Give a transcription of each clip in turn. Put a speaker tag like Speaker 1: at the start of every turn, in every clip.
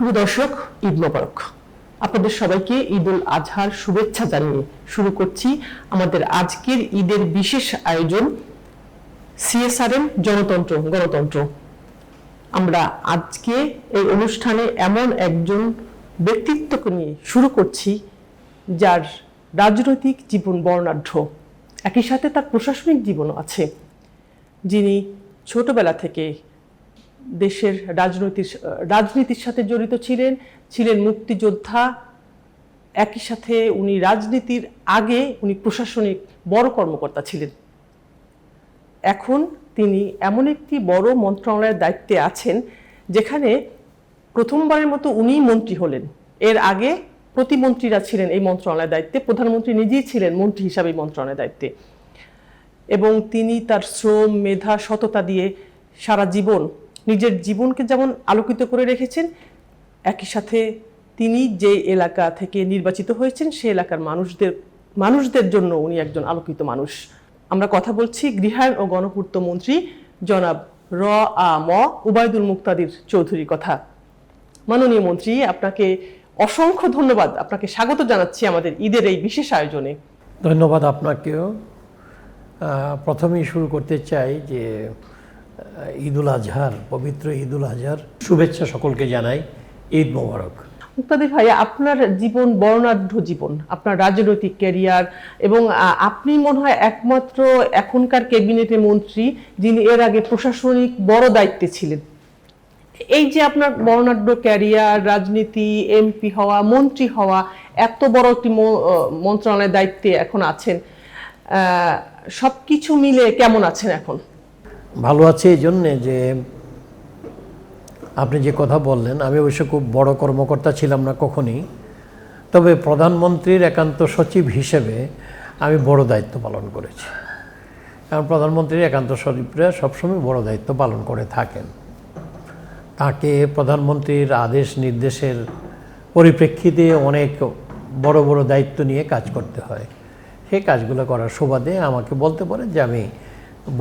Speaker 1: প্রিয় দর্শক, ঈদ মোবারক। আপনাদের সবাইকে ঈদ উল আজহার শুভেচ্ছা জানিয়ে শুরু করছি আমাদের আজকের ঈদের বিশেষ আয়োজন সিএসআরএম গণতন্ত্র। আমরা আজকে এই অনুষ্ঠানে এমন একজন ব্যক্তিত্বকে নিয়ে শুরু করছি যার রাজনৈতিক জীবন বর্ণাঢ্য, একই সাথে তার প্রশাসনিক জীবনও আছে। যিনি ছোটবেলা থেকে দেশের রাজনীতির সাথে জড়িত ছিলেন মুক্তিযোদ্ধা, একই সাথে উনি রাজনীতির আগে উনি প্রশাসনিক বড় কর্মকর্তা ছিলেন। এখন তিনি এমন একটি বড় মন্ত্রণালয়ের দায়িত্বে আছেন যেখানে প্রথমবারের মতো উনিই মন্ত্রী হলেন। এর আগে প্রতিমন্ত্রীরা ছিলেন এই মন্ত্রণালয়ের দায়িত্বে, প্রধানমন্ত্রী নিজেই ছিলেন মন্ত্রী হিসাবে মন্ত্রণালয়ের দায়িত্বে। এবং তিনি তার শ্রম, মেধা, সততা দিয়ে সারা জীবন নিজের জীবনকে যেমন আলোকিত করে রেখেছেন, একই সাথে তিনি যে এলাকা থেকে নির্বাচিত হয়েছেন সে এলাকার মানুষদের জন্য উনি একজন আলোকিত মানুষ। আমরা কথা বলছি গৃহায়ণ ও গণপূর্ত মন্ত্রী জনাব উবায়দুল মুক্তাদির চৌধুরীর কথা। মাননীয় মন্ত্রী, আপনাকে অসংখ্য ধন্যবাদ, আপনাকে স্বাগত জানাচ্ছি আমাদের ঈদের এই বিশেষ আয়োজনে।
Speaker 2: ধন্যবাদ আপনাকেও। প্রথমেই শুরু করতে চাই যে ঈদ উল আজহার, পবিত্র ঈদ উল আজহার শুভেচ্ছা সকলকে জানাই। ঈদ মোবারক।
Speaker 1: মুক্তাদির ভাইয়া, আপনার জীবন বর্ণাঢ্য জীবন, আপনার রাজনৈতিক ক্যারিয়ার, এবং আপনি মনে হয় একমাত্র এখনকার ক্যাবিনেটের মন্ত্রী যিনি এর আগে প্রশাসনিক বড় দায়িত্বে ছিলেন। এই যে আপনার বর্ণাঢ্য ক্যারিয়ার, রাজনীতি, এমপি হওয়া, মন্ত্রী হওয়া, এত বড় একটি মন্ত্রণালয়ের দায়িত্বে এখন আছেন, সবকিছু মিলে কেমন আছেন এখন?
Speaker 2: ভালো আছে এই জন্যে যে আপনি যে কথা বললেন, আমি অবশ্য খুব বড় কর্মকর্তা ছিলাম না কখনই, তবে প্রধানমন্ত্রীর একান্ত সচিব হিসেবে আমি বড় দায়িত্ব পালন করেছি। কারণ প্রধানমন্ত্রীর একান্ত সচিবরা সবসময় বড় দায়িত্ব পালন করে থাকেন। তাকে প্রধানমন্ত্রীর আদেশ নির্দেশের পরিপ্রেক্ষিতে অনেক বড় বড় দায়িত্ব নিয়ে কাজ করতে হয়। সেই কাজগুলো করার সুবাদে আমাকে বলতে পারেন যে আমি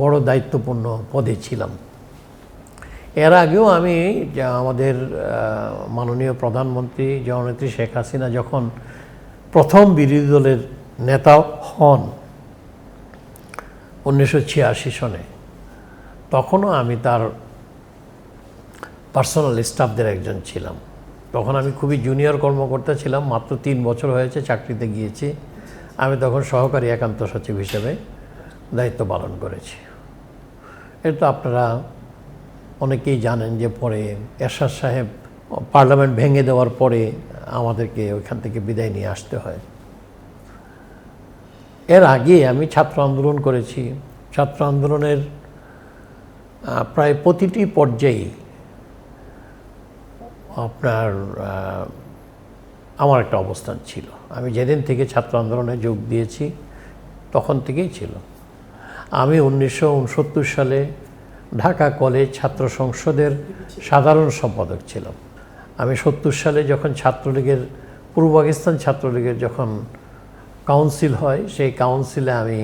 Speaker 2: বড় দায়িত্বপূর্ণ পদে ছিলাম। এর আগেও আমি আমাদের মাননীয় প্রধানমন্ত্রী জননেত্রী শেখ হাসিনা যখন প্রথম বিরোধী দলের নেতা হন 1986 সনে, তখনও আমি তার পার্সোনাল স্টাফদের একজন ছিলাম। তখন আমি খুবই জুনিয়র কর্মকর্তা ছিলাম, মাত্র 3 বছর হয়েছে চাকরিতে গিয়েছি। আমি তখন সহকারী একান্ত সচিব হিসেবে দায়িত্ব পালন করেছি। এটা তো আপনারা অনেকেই জানেন যে পরে এরশাদ সাহেব পার্লামেন্ট ভেঙে দেওয়ার পরে আমাদেরকে ওইখান থেকে বিদায় নিয়ে আসতে হয়। এর আগে আমি ছাত্র আন্দোলন করেছি। ছাত্র আন্দোলনের প্রায় প্রতিটি পর্যায়ে আমার একটা অবস্থান ছিল। আমি যেদিন থেকে ছাত্র আন্দোলনে যোগ দিয়েছি তখন থেকেই ছিল। আমি 1969 সালে ঢাকা কলেজ ছাত্র সংসদের সাধারণ সম্পাদক ছিলাম। আমি 70 সালে যখন ছাত্রলীগের, পূর্ব পাকিস্তান ছাত্রলীগের যখন কাউন্সিল হয়, সেই কাউন্সিলে আমি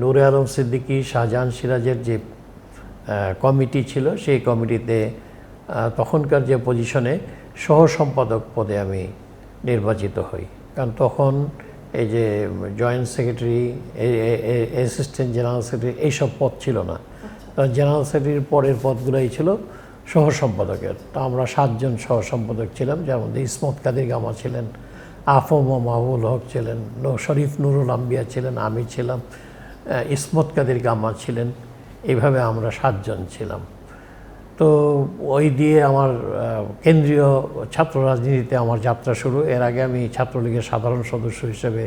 Speaker 2: নূরে আলম সিদ্দিকী, শাহজাহান সিরাজের যে কমিটি ছিল সেই কমিটিতে তখনকার যে পজিশনে সহ সম্পাদক পদে আমি নির্বাচিত হই। কারণ তখন এই যে joint secretary, assistant general secretary এইসব পদ ছিল না। জেনারেল সেক্রেটারির পরের পদগুলোই ছিল সহ সম্পাদকের। তো আমরা 7 জন সহ সম্পাদক ছিলাম, যার মধ্যে ইসমত কাদের গামা ছিলেন, আফম মাহবুল হক ছিলেন, শরীফ নুরুল আম্বিয়া ছিলেন, আমি ছিলাম, ইসমত কাদের গামা ছিলেন। এইভাবে আমরা 7 জন ছিলাম। তো ওই দিয়ে আমার কেন্দ্রীয় ছাত্র রাজনীতিতে আমার যাত্রা শুরু। এর আগে আমি ছাত্রলীগের সাধারণ সদস্য হিসেবে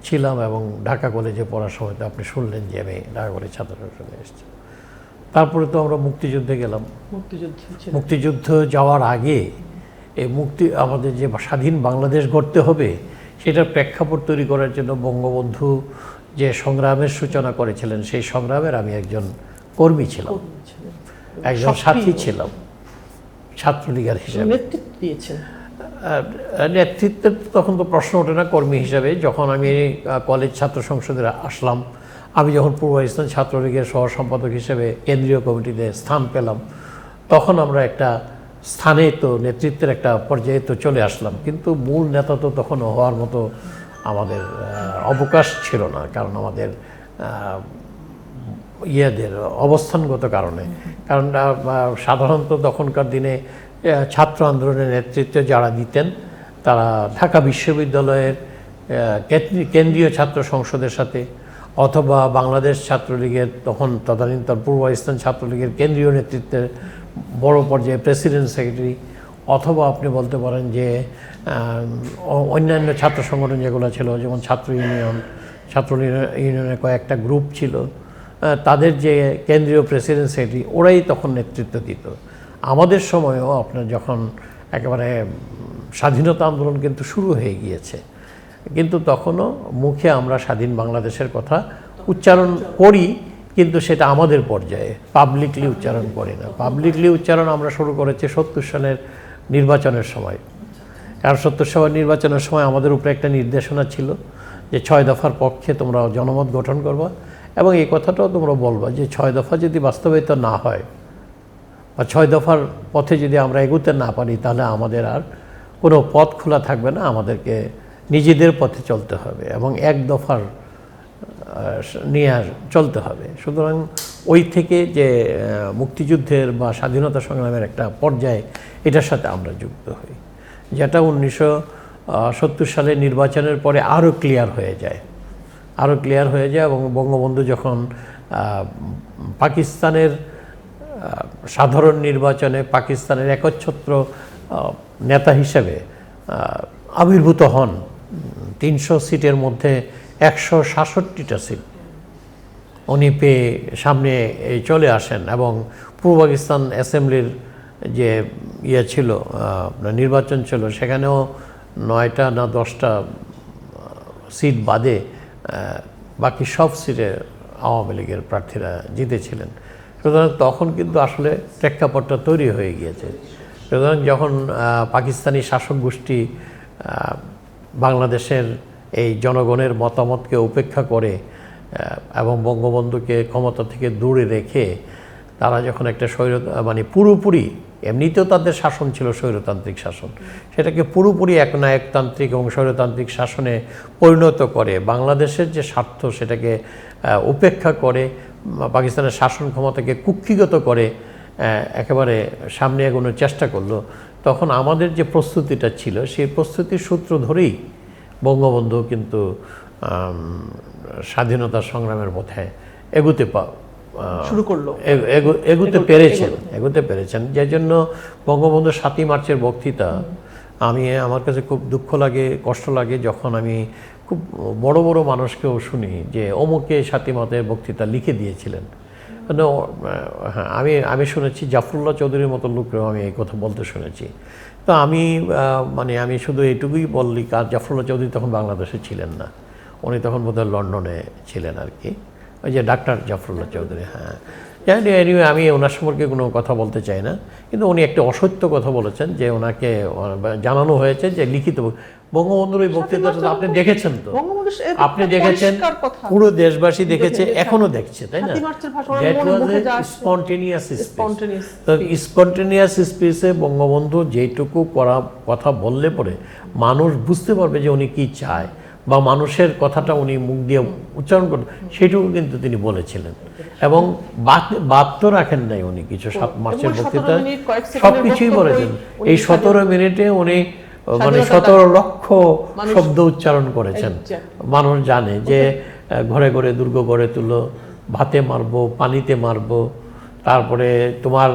Speaker 2: ছিলাম এবং ঢাকা কলেজে পড়ার সময় তো আপনি শুনলেন যে আমি ঢাকা কলেজ ছাত্র সংসদে এসেছি। তারপরে তো আমরা মুক্তিযুদ্ধে গেলাম। মুক্তিযুদ্ধ যাওয়ার আগে আমাদের যে স্বাধীন বাংলাদেশ গড়তে হবে সেটার প্রেক্ষাপট তৈরি করার জন্য বঙ্গবন্ধু যে সংগ্রামের সূচনা করেছিলেন, সেই সংগ্রামের আমি একজন কর্মী ছিলাম, একজন সাথী ছিলাম ছাত্রলীগের হিসেবে। নেতৃত্বের তখন তো প্রশ্ন ওঠে না কর্মী হিসাবে। যখন আমি কলেজ ছাত্র সংসদে আসলাম, আমি যখন পূর্ব পাকিস্তান ছাত্রলীগের সহ সম্পাদক হিসেবে কেন্দ্রীয় কমিটিতে স্থান পেলাম, তখন আমরা একটা স্থানে তো নেতৃত্বের একটা পর্যায়ে তো চলে আসলাম, কিন্তু মূল নেতা তো তখন হওয়ার মতো আমাদের অবকাশ ছিল না, কারণ আমাদের ইয়েদের অবস্থানগত কারণে। কারণ সাধারণত তখনকার দিনে ছাত্র আন্দোলনের নেতৃত্বে যারা দিতেন তারা ঢাকা বিশ্ববিদ্যালয়ের কেন্দ্রীয় ছাত্র সংসদের সাথে, অথবা বাংলাদেশ ছাত্রলীগের তখন তদানীন্তন পূর্ব পাকিস্তান ছাত্রলীগের কেন্দ্রীয় নেতৃত্বের বড় পর্যায়ে প্রেসিডেন্ট সেক্রেটারি, অথবা আপনি বলতে পারেন যে অন্যান্য ছাত্র সংগঠন যেগুলো ছিল, যেমন ছাত্র ইউনিয়নের কয়েকটা গ্রুপ ছিল, তাদের যে কেন্দ্রীয় প্রেসিডেন্ট সেক্রেটারি ওরাই তখন নেতৃত্ব দিত। আমাদের সময়ও আপনার যখন একেবারে স্বাধীনতা আন্দোলন কিন্তু শুরু হয়ে গিয়েছে, কিন্তু তখনও মুখে আমরা স্বাধীন বাংলাদেশের কথা উচ্চারণ করি, কিন্তু সেটা আমাদের পর্যায়ে পাবলিকলি উচ্চারণ করি না। পাবলিকলি উচ্চারণ আমরা শুরু করেছি 70 সালের নির্বাচনের সময়। কারণ 70 সালের নির্বাচনের সময় আমাদের উপরে একটা নির্দেশনা ছিল যে 6 দফার পক্ষে তোমরা জনমত গঠন করবা, এবং এই কথাটাও তোমরা বলবা যে 6 দফা যদি বাস্তবায়িত না হয় বা 6 দফার পথে যদি আমরা এগোতে না পারি, তাহলে আমাদের আর কোনো পথ খোলা থাকবে না, আমাদেরকে নিজেদের পথে চলতে হবে এবং 1 দফার নিয়ে আর চলতে হবে। সুতরাং ওই থেকে যে মুক্তিযুদ্ধের বা স্বাধীনতা সংগ্রামের একটা পর্যায়ে এটার সাথে আমরা যুক্ত হই, যেটা 1970 সালের নির্বাচনের পরে আরও ক্লিয়ার হয়ে যায় এবং বঙ্গবন্ধু যখন পাকিস্তানের সাধারণ নির্বাচনে পাকিস্তানের একচ্ছত্র নেতা হিসেবে আবির্ভূত হন, 300 সিটের মধ্যে 166টা সিট উনি পেয়ে সামনে চলে আসেন, এবং পূর্ব পাকিস্তান অ্যাসেম্বলির যে ছিল নির্বাচন ছিল, সেখানেও 9টা না 10টা সিট বাদে বাকি সব সিটে আওয়ামী লীগের প্রার্থীরা জিতেছিলেন। সুতরাং তখন কিন্তু আসলে প্রেক্ষাপটটা তৈরি হয়ে গিয়েছে। সুতরাং যখন পাকিস্তানি শাসক গোষ্ঠী বাংলাদেশের এই জনগণের মতামতকে উপেক্ষা করে এবং বঙ্গবন্ধুকে ক্ষমতা থেকে দূরে রেখে তারা যখন একটা পুরোপুরি, এমনিতেও তাদের শাসন ছিল স্বৈরতান্ত্রিক শাসন, সেটাকে পুরোপুরি একনায়কতান্ত্রিক এবং স্বৈরতান্ত্রিক শাসনে পরিণত করে বাংলাদেশের যে স্বার্থ সেটাকে উপেক্ষা করে পাকিস্তানের শাসন ক্ষমতাকে কুক্ষিগত করে একেবারে সামনে এগোনোর চেষ্টা করলো, তখন আমাদের যে প্রস্তুতিটা ছিল সেই প্রস্তুতির সূত্র ধরেই বঙ্গবন্ধু কিন্তু স্বাধীনতা সংগ্রামের পথে এগুতে পেরেছেন। যে জন্য বঙ্গবন্ধুর 7ই মার্চের বক্তৃতা আমার কাছে খুব দুঃখ লাগে, কষ্ট লাগে, যখন আমি খুব বড় বড় মানুষকেও শুনি যে অমুকে 7ই মার্চের বক্তৃতা লিখে দিয়েছিলেন। হ্যাঁ, আমি শুনেছি জাফরুল্লাহ চৌধুরীর মতো লোককেও আমি এই কথা বলতে শুনেছি। তো আমি শুধু এইটুকুই বললি, কার জাফরুল্লাহ চৌধুরী তখন বাংলাদেশে ছিলেন না, উনি তখন বোধহয় লন্ডনে ছিলেন আর কি, ওই যে ডাক্তার জাফরুল্লাহ চৌধুরী। হ্যাঁ, এনিওয়ে আমি ওনার সম্পর্কে কোনো কথা বলতে চাই না, কিন্তু উনি একটা অসত্য কথা বলেছেন যে ওনাকে জানানো হয়েছে যে লিখিত বঙ্গবন্ধুর ওই বক্তৃতাটা আপনি দেখেছেন, তো আপনি দেখেছেন, পুরো দেশবাসী দেখেছে, এখনো দেখছে, তাই না? স্পন্টেনিয়াস স্পিচে বঙ্গবন্ধু যেটুকু কথা বললে পরে মানুষ বুঝতে পারবে যে উনি কি চায়, বা মানুষের কথাটা উনি মুখ দিয়ে উচ্চারণ করেন, সেটুকু কিন্তু তিনি বলেছিলেন। এবং বাদ তো রাখেন নাই উনি কিছু। 7 মার্চের বক্তৃতা সব কিছুই বলেছেন। এই 17 মিনিটে উনি 17 লক্ষ শব্দ উচ্চারণ করেছেন। মানুষ জানে যে ঘরে ঘরে দুর্গ গড়ে তুলো, ভাতে মারবো, পানিতে মারবো, তারপরে তোমার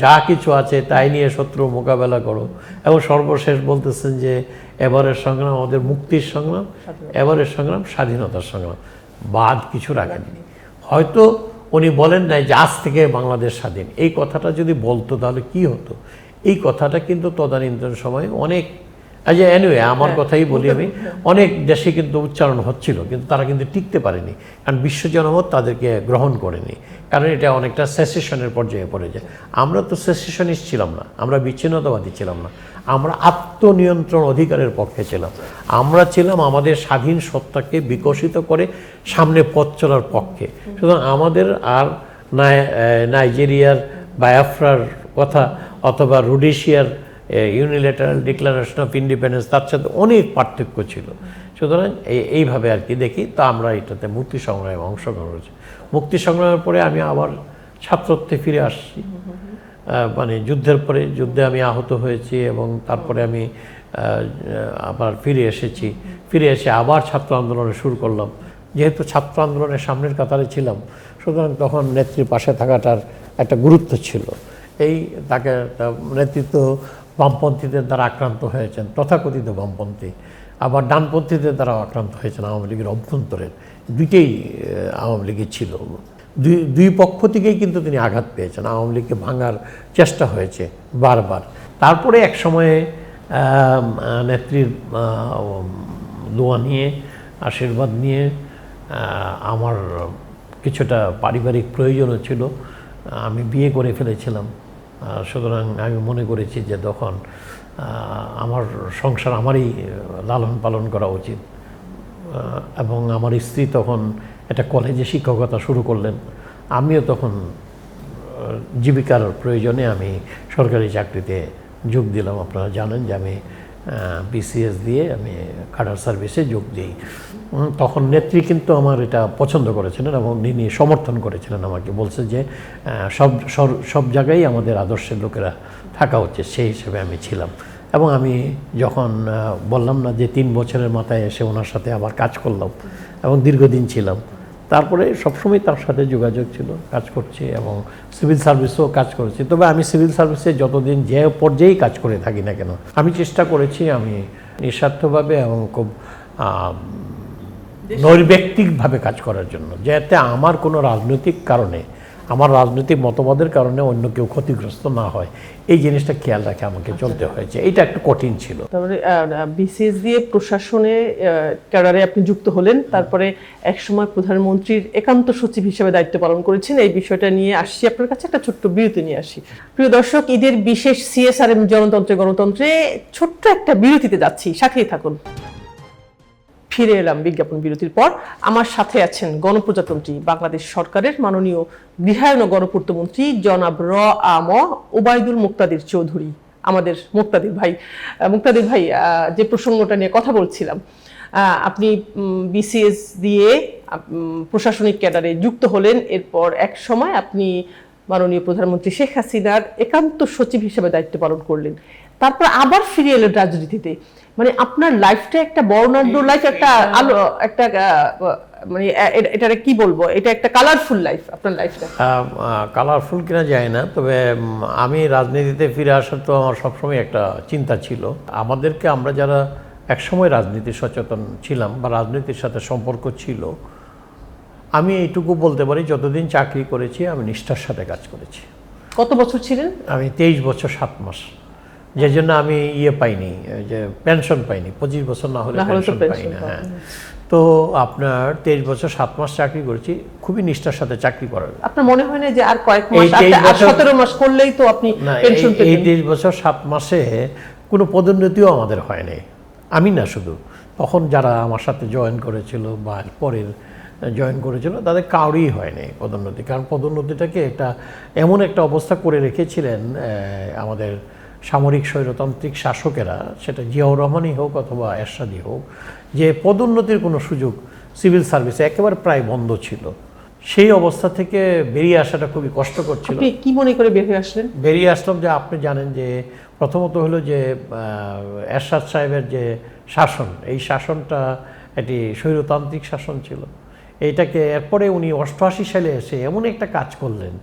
Speaker 2: যা কিছু আছে তাই নিয়ে শত্রু মোকাবেলা করো, এবং সর্বশেষ বলতেছেন যে এবারের সংগ্রাম আমাদের মুক্তির সংগ্রাম, এবারের সংগ্রাম স্বাধীনতার সংগ্রাম, বাদ কিছু রাখেননি। হয়তো উনি বলেন নাই যে আজ থেকে বাংলাদেশ স্বাধীন, এই কথাটা যদি বলতো তাহলে কি হতো। এই কথাটা কিন্তু তদানীন্তন সময়ে অনেক, এনিওয়ে আমার কথাই বলি, আমি অনেক দেশে কিন্তু উচ্চারণ হচ্ছিল, কিন্তু তারা কিন্তু টিকতে পারেনি, কারণ বিশ্ব জনমত তাদেরকে গ্রহণ করেনি, কারণ এটা অনেকটা সেসেশনের পর্যায়ে পড়ে যায়। আমরা তো সেসেশনিস্ট ছিলাম না, আমরা বিচ্ছিন্নতাবাদী ছিলাম না, আমরা আত্মনিয়ন্ত্রণ অধিকারের পক্ষে ছিলাম। আমরা ছিলাম আমাদের স্বাধীন সত্তাকে বিকশিত করে সামনে পথ চলার পক্ষে। সুতরাং আমাদের আর নাইজেরিয়ার বায়োফ্রার কথা অথবা রোডেশিয়ার ইউনিল্যাটারাল ডিক্লারেশন অফ ইন্ডিপেন্ডেন্স, তার সাথে অনেক পার্থক্য ছিল। সুতরাং এইভাবে আর কি দেখি। তো আমরা এটাতে মুক্তি সংগ্রামে অংশগ্রহণ করেছি। মুক্তি সংগ্রামের পরে আমি আবার ছাত্রত্বে ফিরে আসছি। মানে যুদ্ধের পরে, যুদ্ধে আমি আহত হয়েছি এবং তারপরে আমি আবার ফিরে এসেছি। ফিরে এসে আবার ছাত্র আন্দোলনে শুরু করলাম। যেহেতু ছাত্র আন্দোলনের সামনের কাতারে ছিলাম, সুতরাং তখন নেত্রীর পাশে থাকাটার একটা গুরুত্ব ছিল। তাকে নেতৃত্ব বামপন্থীদের দ্বারা আক্রান্ত হয়েছেন, তথাকথিত বামপন্থী, আবার ডানপন্থীদের দ্বারা আক্রান্ত হয়েছেন আওয়ামী লীগের অভ্যন্তরের। দুইটাই আওয়ামী লীগের ছিল। দুই পক্ষ থেকেই কিন্তু তিনি আঘাত পেয়েছেন। আওয়ামী লীগকে ভাঙার চেষ্টা হয়েছে বারবার। তারপরে এক সময়ে নেত্রীর দোয়া নিয়ে, আশীর্বাদ নিয়ে আমার কিছুটা পারিবারিক প্রয়োজনও ছিল। আমি বিয়ে করে ফেলেছিলাম। সুতরাং আমি মনে করেছি যে তখন আমার সংসার আমারই লালন পালন করা উচিত। এবং আমার স্ত্রী তখন একটা কলেজে শিক্ষকতা শুরু করলেন। আমিও তখন জীবিকার প্রয়োজনে আমি সরকারি চাকরিতে যোগ দিলাম। আপনারা জানেন যে আমি বিসিএস দিয়ে আমি কাডার সার্ভিসে যোগ দিই। তখন নেত্রী কিন্তু আমার এটা পছন্দ করেছিলেন এবং তিনি সমর্থন করেছিলেন আমাকে। বলছে যে সব জায়গায় আমাদের আদর্শের লোকেরা থাকা উচিত, সেই হিসেবে আমি ছিলাম। এবং আমি যখন বললাম না যে 3 বছরের মাথায় এসে ওনার সাথে আবার কাজ করলাম এবং দীর্ঘদিন ছিলাম। তারপরে সবসময় তার সাথে যোগাযোগ ছিল, কাজ করছি এবং সিভিল সার্ভিসেও কাজ করেছি। তবে আমি সিভিল সার্ভিসে যতদিন যে পর্যায়েই কাজ করে থাকি না কেন, আমি চেষ্টা করেছি আমি নিঃস্বার্থভাবে এবং খুব নৈর্ব্যক্তিকভাবে কাজ করার জন্য, যাতে আমার কোনো রাজনৈতিক কারণে, আমার রাজনৈতিক মতবাদের কারণে অন্য কেউ ক্ষতিগ্রস্ত না হয়, এই জিনিসটা খেয়াল রাখে আমাকে চলতে হয়েছে। এটা একটু কঠিন ছিল।
Speaker 1: তারপরে বিসিএস দিয়ে প্রশাসনে ক্যাডারে আপনি যুক্ত হলেন। তারপরে একসময় প্রধানমন্ত্রীর একান্ত সচিব হিসেবে দায়িত্ব পালন করেছেন। এই বিষয়টা নিয়ে আসছি আপনার কাছে, একটা ছোট্ট বিরতি নিয়ে আসি। প্রিয় দর্শক, ঈদের বিশেষ সিএসআরএম গণতন্ত্রে ছোট্ট একটা বিরতিতে যাচ্ছি, সাথেই থাকুন। ফিরে এলাম বিজ্ঞাপন বিরতির পর। আমার সাথে আছেন গণপ্রজাতন্ত্রী বাংলাদেশ সরকারের মাননীয় গৃহায়ন ও গণপূর্তমন্ত্রী জনাব আম ওবায়দুল মুক্তাদির চৌধুরী, আমাদের মুক্তাদির ভাই। মুক্তাদির ভাই, যে প্রসঙ্গটা নিয়ে কথা বলছিলাম, আপনি বিসিএস দিয়ে প্রশাসনিক ক্যাডারে যুক্ত হলেন। এরপর এক সময় আপনি মাননীয় প্রধানমন্ত্রী শেখ হাসিনার একান্ত সচিব হিসেবে দায়িত্ব পালন করলেন। তারপর আবার ফিরে এলেন রাজনীতিতে। মানে আপনার লাইফটা একটা বর্ণাঢ্য লাইফ, একটা আলো, একটা মানে এটা কি বলবো, এটা একটা কালারফুল লাইফ আপনার লাইফটা।
Speaker 2: কালারফুল কিনা যায় না, তবে আমি রাজনীতিতে ফিরে আসার তো আমার সবসময় একটা চিন্তা ছিল। আমরা যারা একসময় রাজনীতি সচেতন ছিলাম বা রাজনীতির সাথে সম্পর্ক ছিল, আমি এইটুকু বলতে পারি যতদিন চাকরি করেছি আমি নিষ্ঠার সাথে কাজ করেছি।
Speaker 1: কত বছর ছিলেন? আমি
Speaker 2: 23 বছর 7 মাস, যে জন্য আমি পাইনি, যে পেনশন পাইনি। 25 বছর না হলে পেনশন পাই না। হ্যাঁ, তো আপনার 23 বছর 7 মাস চাকরি করেছি, খুবই নিষ্ঠার সাথে চাকরি করার।
Speaker 1: আপনার মনে হয় না যে আর কয়েক মাস, আর 17 মাস করলেই তো আপনি পেনশন পেতেন?
Speaker 2: এই 23 বছর 7 মাসে কোনো পদোন্নতিও আমাদের হয়নি। আমি না, শুধু তখন যারা আমার সাথে জয়েন করেছিল বা পরের জয়েন করেছিল তাদের কাউরই হয়নি পদোন্নতি। কারণ পদোন্নতিটাকে এমন একটা অবস্থা করে রেখেছিলেন আমাদের সামরিক স্বৈরতান্ত্রিক শাসকেরা, সেটা জিয়াউর রহমানই হোক অথবা এরশাদই হোক, যে পদোন্নতির কোনো সুযোগ সিভিল সার্ভিসে একেবারে প্রায় বন্ধ ছিল। সেই অবস্থা থেকে বেরিয়ে আসাটা খুবই কষ্টকর ছিল।
Speaker 1: আপনি কি মনে করে বেরিয়ে আসলেন?
Speaker 2: বেরিয়ে আসলাম যে আপনি জানেন যে প্রথমত হলো যে এরশাদ সাহেবের যে শাসন, এই শাসনটা একটি স্বৈরতান্ত্রিক শাসন ছিল। এইটাকে এরপরে উনি 88 সালে এসে এমন একটা কাজ করলেন,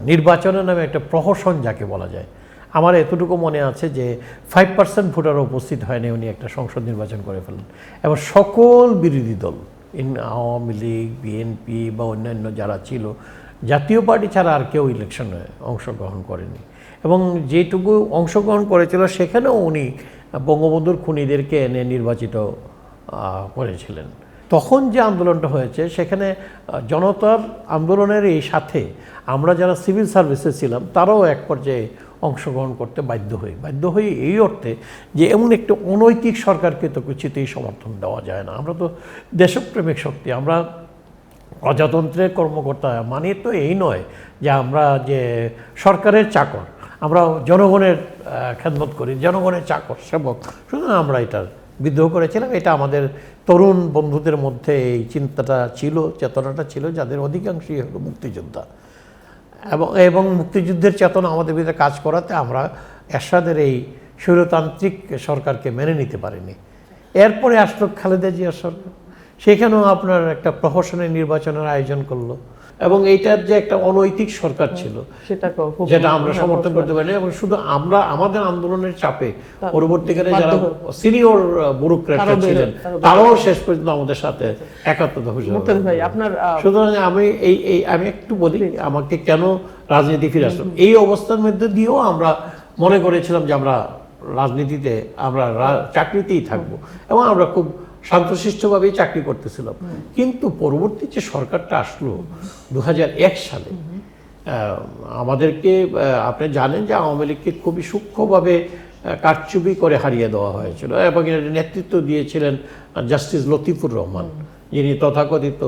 Speaker 2: নির্বাচনের নামে একটা প্রহসন যাকে বলা যায়। আমার এতটুকু মনে আছে যে 5% ভোটারও উপস্থিত হয়নি, উনি একটা সংসদ নির্বাচন করে ফেলেন এবং সকল বিরোধী দল, আওয়ামী লীগ, বিএনপি বা অন্যান্য যারা ছিল, জাতীয় পার্টি ছাড়া আর কেউ ইলেকশনে অংশগ্রহণ করেনি। এবং যেটুকু অংশগ্রহণ করেছিল সেখানেও উনি বঙ্গবন্ধুর খুনিদেরকে এনে নির্বাচিত করেছিলেন। তখন যে আন্দোলনটা হয়েছে সেখানে জনতার আন্দোলনের এই সাথে আমরা যারা সিভিল সার্ভিসে ছিলাম তারাও এক পর্যায়ে অংশগ্রহণ করতে বাধ্য হই এই অর্থে যে এমন একটি অনৈতিক সরকারকে তো কিছুতেই সমর্থন দেওয়া যায় না। আমরা তো দেশপ্রেমিক শক্তি, আমরা প্রজাতন্ত্রের কর্মকর্তা মানে তো এই নয় যে আমরা যে সরকারের চাকর, আমরা জনগণের খেদমত করি, জনগণের চাকর সেবক, সুতরাং আমরা এটা বিদ্রোহ করেছিলাম। এটা আমাদের তরুণ বন্ধুদের মধ্যে এই চিন্তাটা ছিল, চেতনাটা ছিল, যাদের অধিকাংশই হলো মুক্তিযোদ্ধা। এবং মুক্তিযুদ্ধের চেতনা আমাদের ভিতরে কাজ করাতে আমরা এরশাদের এই স্বৈরতান্ত্রিক সরকারকে মেনে নিতে পারিনি। এরপরে আসলো খালেদা জিয়ার সরকার, সেখানেও আপনার একটা প্রহসনের নির্বাচনের আয়োজন করলো, এবং এইটার যে একটা অনৈতিক সরকার ছিল যেটা আমরা সমর্থন করতে পারিনি। এবং শুধু আমরা আমাদের আন্দোলনের চাপে পরবর্তীকালে যারা সিনিয়র ব্যুরোক্র্যাটরা ছিলেন তারাও শেষ পর্যন্ত আমাদের সাথে একাত্মতা হয়েছে। সুতরাং আমি একটু বলি আমাকে কেন রাজনীতি ফিরে আসলো। এই অবস্থার মধ্যে দিয়েও আমরা মনে করেছিলাম যে আমরা রাজনীতিতে, আমরা চাকরিতেই থাকবো, এবং আমরা খুব শান্তশিষ্টভাবেই চাকরি করতেছিলাম। কিন্তু পরবর্তী যে সরকারটা আসলো 2001 সালে, আমাদেরকে আপনি জানেন যে আওয়ামী লীগকে খুবই সূক্ষ্মভাবে কারচুপি করে হারিয়ে দেওয়া হয়েছিল, এবং এর নেতৃত্ব দিয়েছিলেন জাস্টিস লতিফুর রহমান, যিনি তথাকথিত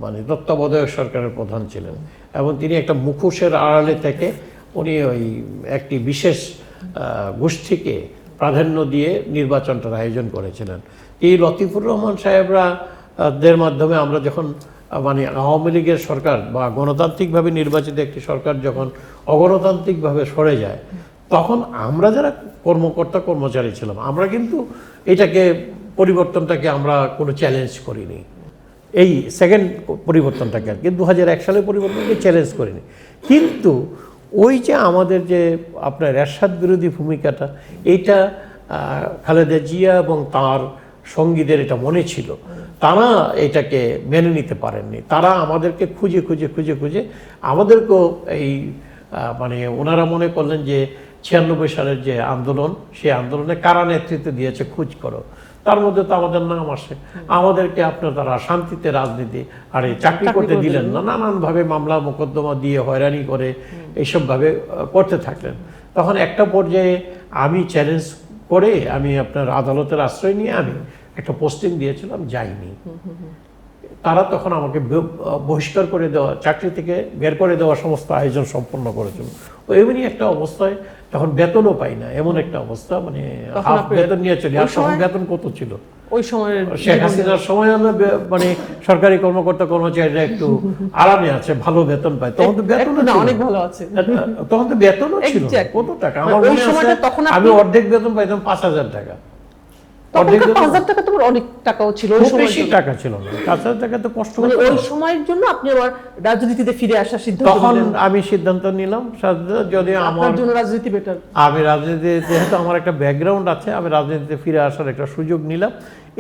Speaker 2: মানে তত্ত্বাবধায়ক সরকারের প্রধান ছিলেন। এবং তিনি একটা মুখোশের আড়ালে থেকে উনি ওই একটি বিশেষ গোষ্ঠীকে প্রাধান্য দিয়ে নির্বাচনটার আয়োজন করেছিলেন। এই লতিফুর রহমান সাহেবরা দের মাধ্যমে আমরা যখন মানে আওয়ামী লীগের সরকার বা গণতান্ত্রিকভাবে নির্বাচিত একটি সরকার যখন অগণতান্ত্রিকভাবে সরে যায়, তখন আমরা যারা কর্মকর্তা কর্মচারী ছিলাম, আমরা কিন্তু এটাকে পরিবর্তনটাকে আমরা কোনো চ্যালেঞ্জ করিনি। এই সেকেন্ড পরিবর্তনটাকে আর কি 2001 সালের পরিবর্তনকে চ্যালেঞ্জ করিনি। কিন্তু ওই যে আমাদের যে আপনার এরশাদ বিরোধী ভূমিকাটা, এইটা খালেদা জিয়া এবং তার সঙ্গীদের এটা মনে ছিল, তারা এটাকে মেনে নিতে পারেননি। তারা আমাদেরকে খুঁজে খুঁজে খুঁজে খুঁজে আমাদেরকেও এই মানে ওনারা মনে করলেন যে 96 সালের যে আন্দোলন, সেই আন্দোলনে কারা নেতৃত্ব দিয়েছে খোঁজ করো, তার মধ্যে তো আমাদের নাম আসে। আমাদেরকে আপনার তারা শান্তিতে রাজনীতি আর চাকরি করতে দিলেন না, নানানভাবে মামলা মোকদ্দমা দিয়ে হয়রানি করে এইসবভাবে করতে থাকলেন। তখন একটা পর্যায়ে আমি চ্যালেঞ্জ করে আমি আপনার আদালতের আশ্রয় নিয়ে আমি একটা পোস্টিং দিয়েছিলাম, যাইনি। তারা তখন আমাকে বহিষ্কার করে দেওয়া, চাকরি থেকে বের করে দেওয়া সমস্ত আয়োজন সম্পন্ন করেছিল। এমনি একটা অবস্থায় তখন বেতনও পাই না, এমন একটা অবস্থা, মানে হাফ বেতন নিয়ে চলি। আর তখন বেতন কত ছিল
Speaker 1: ওই সময়?
Speaker 2: শেখ হাসিনার সময় আমরা মানে সরকারি কর্মকর্তা কর্মচারীরা একটু আরামে আছে, ভালো বেতন পায়। তখন তো বেতন
Speaker 1: অনেক ভালো আছে,
Speaker 2: তখন তো বেতনও ছিল কত টাকা আমার মনে আছে, আমি অর্ধেক বেতন পাইতাম 5,000 টাকা।
Speaker 1: 5,000 টাকা তোমার অনেক টাকাও ছিল, ওই সময়
Speaker 2: বেশি টাকা ছিল না, 5,000 টাকা তো কষ্ট করে।
Speaker 1: ওই সময়ের জন্য আপনি আবার রাজনীতিতে ফিরে আসার সিদ্ধান্ত
Speaker 2: তখন আমি সিদ্ধান্ত নিলাম, যদি আমার
Speaker 1: জন্য রাজনীতি বেটার,
Speaker 2: আমি রাজনীতি যেহেতু আমার একটা ব্যাকগ্রাউন্ড আছে, আমি রাজনীতিতে ফিরে আসার একটা সুযোগ নিলাম।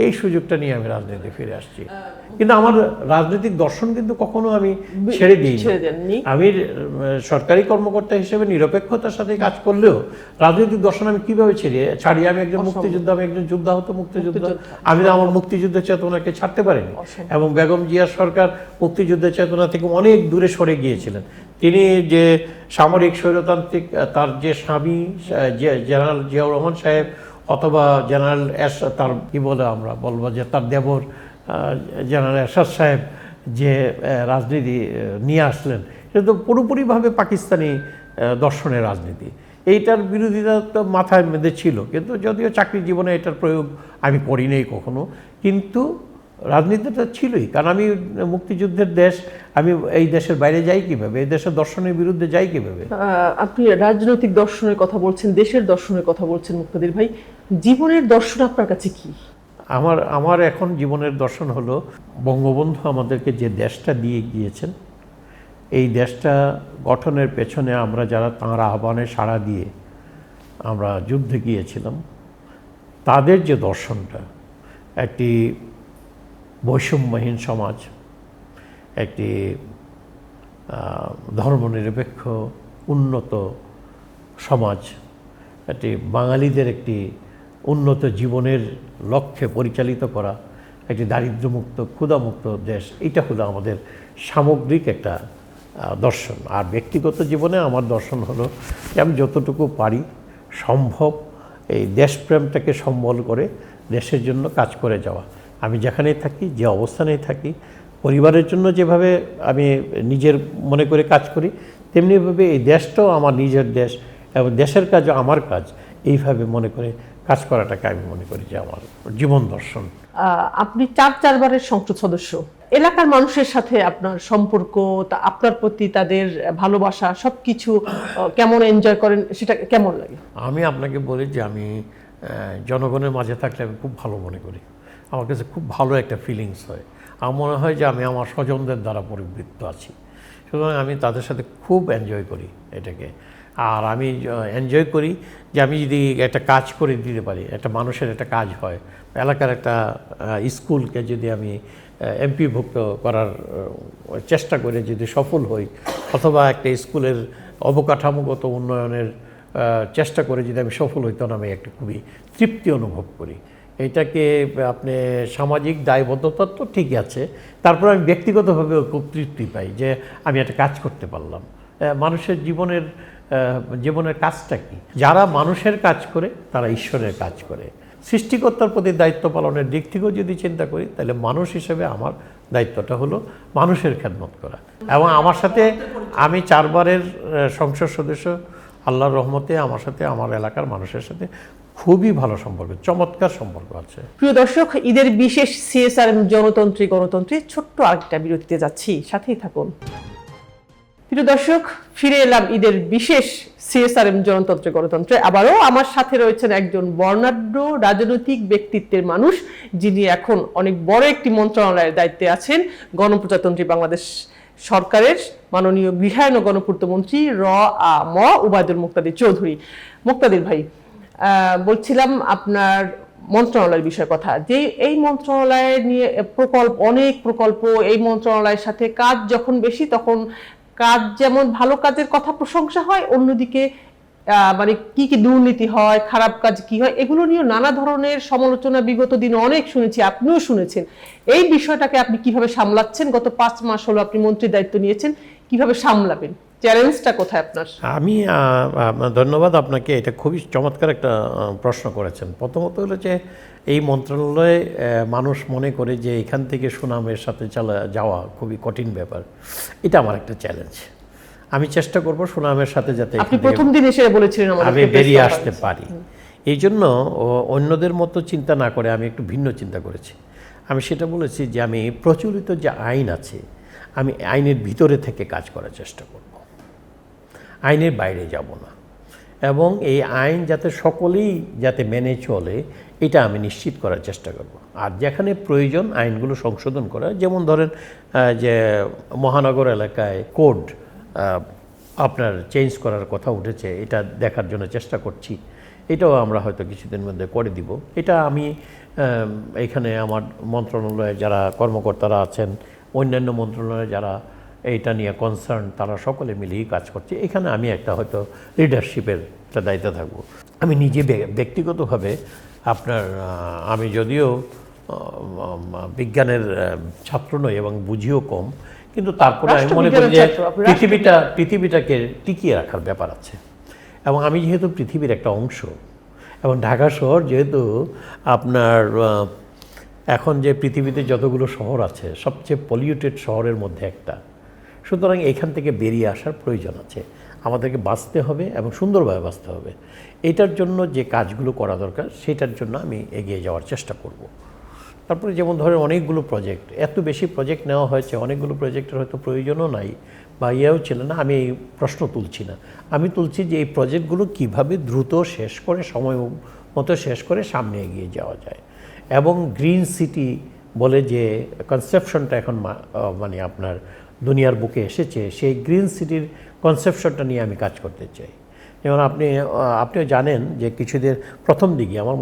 Speaker 2: এই সুযোগটা নিয়ে আমি রাজনীতিতে ফিরে আসছি। কিন্তু আমার রাজনৈতিক দর্শন কিন্তু কখনো আমি ছেড়ে দিইনি। আমি সরকারি কর্মকর্তা হিসেবে নিরপেক্ষতার সাথে কাজ করলেও রাজনৈতিক দর্শন আমি কিভাবে ছাড়ি? আমি একজন মুক্তিযোদ্ধা, আমি একজন যোদ্ধাহত মুক্তিযোদ্ধা। আমি আমার মুক্তিযুদ্ধের চেতনাকে ছাড়তে পারিনি। এবং বেগম জিয়া সরকার মুক্তিযুদ্ধের চেতনা থেকে অনেক দূরে সরে গিয়েছিলেন। তিনি যে সামরিক স্বৈরতান্ত্রিক, তার যে স্বামী জেনারেল জিয়াউর রহমান সাহেব অথবা জেনারেল তার কি বলে আমরা বলবো যে তার দেবর জেনারেল এরশাদ সাহেব যে রাজনীতি নিয়ে আসলেন, সেটা তো পুরোপুরিভাবে পাকিস্তানি দর্শনের রাজনীতি। এইটার বিরোধিতা তো মাথায় মধ্যে ছিল, কিন্তু যদিও চাকরি জীবনে এটার প্রয়োগ আমি করি নাই কখনো, কিন্তু রাজনীতিটা ছিলই। কারণ আমি মুক্তিযুদ্ধের দেশ, আমি এই দেশের বাইরে যাই কিভাবে, এই দেশের দর্শনের বিরুদ্ধে যাই কিভাবে?
Speaker 1: আপনি রাজনৈতিক দর্শনের কথা বলছেন, দেশের দর্শনের কথা বলছেন মুক্তাদির ভাই, জীবনের দর্শন আপনার কাছে কি?
Speaker 2: আমার এখন জীবনের দর্শন হলো, বঙ্গবন্ধু আমাদেরকে যে দেশটা দিয়ে গিয়েছেন, এই দেশটা গঠনের পেছনে আমরা যারা তাঁর আহ্বানে সাড়া দিয়ে আমরা যুদ্ধে গিয়েছিলাম, তাদের যে দর্শনটা, একটি বৈষম্যহীন সমাজ, একটি ধর্মনিরপেক্ষ উন্নত সমাজ, একটি বাঙালিদের একটি উন্নত জীবনের লক্ষ্যে পরিচালিত করা একটি দারিদ্র্যমুক্ত ক্ষুধামুক্ত দেশ, এটা হলো আমাদের সামগ্রিক একটা দর্শন। আর ব্যক্তিগত জীবনে আমার দর্শন হলো যে আমি যতটুকু পারি সম্ভব এই দেশপ্রেমটাকে সম্বল করে দেশের জন্য কাজ করে যাওয়া। আমি যেখানেই থাকি, যে অবস্থানেই থাকি, পরিবারের জন্য যেভাবে আমি নিজের মনে করে কাজ করি, তেমনিভাবে এই দেশটাও আমার নিজের দেশ এবং দেশের কাজও আমার কাজ, এইভাবে মনে করে কাজ করাটাকে আমি মনে করি যে আমার জীবন দর্শন।
Speaker 1: আপনি চারবারের সংসদ সদস্য, এলাকার মানুষের সাথে আপনার সম্পর্ক, আপনার প্রতি তাদের ভালোবাসা সবকিছু কেমন এনজয় করেন, সেটা কেমন লাগে?
Speaker 2: আমি আপনাকে বলি যে আমি জনগণের মাঝে থাকলে আমি খুব ভালো মনে করি, আমার কাছে খুব ভালো একটা ফিলিংস হয়। আমার মনে হয় যে আমি আমার স্বজনদের দ্বারা পরিবৃত্ত আছি, সুতরাং আমি তাদের সাথে খুব এনজয় করি এটাকে। আর আমি এনজয় করি যে আমি যদি একটা কাজ করে দিতে পারি, একটা মানুষের একটা কাজ হয়, এলাকার একটা স্কুলকে যদি আমি এমপিভুক্ত করার চেষ্টা করে যদি সফল হই, অথবা একটা স্কুলের অবকাঠামোগত উন্নয়নের চেষ্টা করে যদি আমি সফল হই, তখন আমি একটা খুবই তৃপ্তি অনুভব করি। এটাকে আপনি সামাজিক দায়বদ্ধতা তো ঠিকই আছে, তারপর আমি ব্যক্তিগতভাবেও খুব তৃপ্তি পাই যে আমি একটা কাজ করতে পারলাম। মানুষের জীবনের কাজটা কি? যারা মানুষের কাজ করে তারা ঈশ্বরের কাজ করে। সৃষ্টিকর্তার প্রতি দায়িত্ব পালনের দিক থেকেও যদি চিন্তা করি, তাহলে মানুষ হিসেবে আমার দায়িত্বটা হলো মানুষের খেদমত করা। এবং আমার সাথে আমি 4 বারের সংসদ সদস্য, আল্লাহর রহমতে আমার সাথে আমার এলাকার মানুষের সাথে খুবই ভালো সম্পর্ক, চমৎকার সম্পর্ক আছে।
Speaker 1: প্রিয় দর্শক, ঈদের বিশেষ সিএসআরএম গণতন্ত্রে ছোট্ট আরেকটা বিরতিতে যাচ্ছি, সাথেই থাকুন। প্রিয় দর্শক, ফিরে এলাম ঈদের বিশেষ সিএসআরএম গণতন্ত্রে। আবারও আমার সাথে রয়েছেন একজন বর্ণাঢ্য রাজনৈতিক ব্যক্তিত্বের মানুষ, যিনি এখন অনেক বড় একটি মন্ত্রণালয়ের দায়িত্বে আছেন, গণপ্রজাতন্ত্রী বাংলাদেশ সরকারের মাননীয় গৃহায়ন ও গণপূর্ত মন্ত্রী উবায়দুল মুক্তাদির চৌধুরী। মুক্তাদির ভাই, বলছিলাম আপনার মন্ত্রণালয়ের বিষয়ে কথা, যে এই মন্ত্রণালয় নিয়ে অনেক প্রকল্প, এই মন্ত্রণালয়ের সাথে কাজ যখন বেশি, তখন কাজ যেমন ভালো কাজের কথা প্রশংসা হয়, অন্যদিকে মানে কি কি দুর্নীতি হয়, খারাপ কাজ কি হয়, এগুলো নিয়ে নানা ধরনের সমালোচনা বিগত দিনে অনেক শুনেছি, আপনিও শুনেছেন। এই বিষয়টাকে আপনি কিভাবে সামলাচ্ছেন? গত 5 মাস হলো আপনি মন্ত্রীর দায়িত্ব নিয়েছেন, কিভাবে সামলাবেন? চ্যালেঞ্জটা কোথায় আপনার?
Speaker 2: আমি ধন্যবাদ আপনাকে, এটা খুবই চমৎকার একটা প্রশ্ন করেছেন। প্রথমত হলো যে এই মন্ত্রণালয়ে মানুষ মনে করে যে এখান থেকে সুনামের সাথে যাওয়া খুবই কঠিন ব্যাপার। এটা আমার একটা চ্যালেঞ্জ। আমি চেষ্টা করব সুনামের সাথে যাতে
Speaker 1: আপনি প্রথম দিন এসে বলেছিলেন
Speaker 2: আমি বেরিয়ে আসতে পারি। এই জন্য অন্যদের মতো চিন্তা না করে আমি একটু ভিন্ন চিন্তা করেছি। আমি সেটা বলেছি যে আমি প্রচলিত যে আইন আছে, আমি আইনের ভিতরে থেকে কাজ করার চেষ্টা করব, আইনের বাইরে যাব না, এবং এই আইন যাতে সকলেই যাতে মেনে চলে এটা আমি নিশ্চিত করার চেষ্টা করব। আর যেখানে প্রয়োজন আইনগুলো সংশোধন করা, যেমন ধরেন যে মহানগর এলাকায় কোড আপনার চেঞ্জ করার কথা উঠেছে, এটা দেখার জন্য চেষ্টা করছি। এটাও আমরা হয়তো কিছুদিনের মধ্যে করে দিব। এটা আমি এখানে আমার মন্ত্রণালয়ে যারা কর্মকর্তারা আছেন, অন্যান্য মন্ত্রণালয়ে যারা এইটা নিয়ে কনসার্ন, তারা সকলে মিলেই কাজ করছে। এখানে আমি একটা হয়তো লিডারশিপের একটা দায়িত্ব থাকবো। আমি নিজে ব্যক্তিগতভাবে আমি যদিও বিজ্ঞানের ছাত্র নই এবং বুঝিও কম, কিন্তু তারপরে আমি মনে করি যে পৃথিবীটাকে টিকিয়ে রাখার ব্যাপার আছে। এবং আমি যেহেতু পৃথিবীর একটা অংশ, এবং ঢাকা শহর যেহেতু আপনার এখন যে পৃথিবীতে যতগুলো শহর আছে সবচেয়ে পলিউটেড শহরের মধ্যে একটা, সুতরাং এখান থেকে বেরিয়ে আসার প্রয়োজন আছে। আমাদেরকে বাঁচতে হবে এবং সুন্দরভাবে বাঁচতে হবে। এটার জন্য যে কাজগুলো করা দরকার সেটার জন্য আমি এগিয়ে যাওয়ার চেষ্টা করব। তারপরে যেমন ধরেন অনেকগুলো প্রজেক্ট, এত বেশি প্রজেক্ট নেওয়া হয়েছে, অনেকগুলো প্রজেক্টের হয়তো প্রয়োজনও নাই বা ইয়েও ছিল না। আমি এই প্রশ্ন তুলছি না, আমি তুলছি যে এই প্রজেক্টগুলো কিভাবে দ্রুত শেষ করে, সময় মতো শেষ করে সামনে এগিয়ে যাওয়া যায়। এবং গ্রিন সিটি বলে যে কনসেপশনটা এখন মানে আপনার দুনিয়ার বুকে এসেছে, সেই গ্রিন সিটির কনসেপশনটা নিয়ে আমি কাজ করতে চাই। যেমন আপনিও জানেন যে কিছুদিন প্রথম দিকে আমার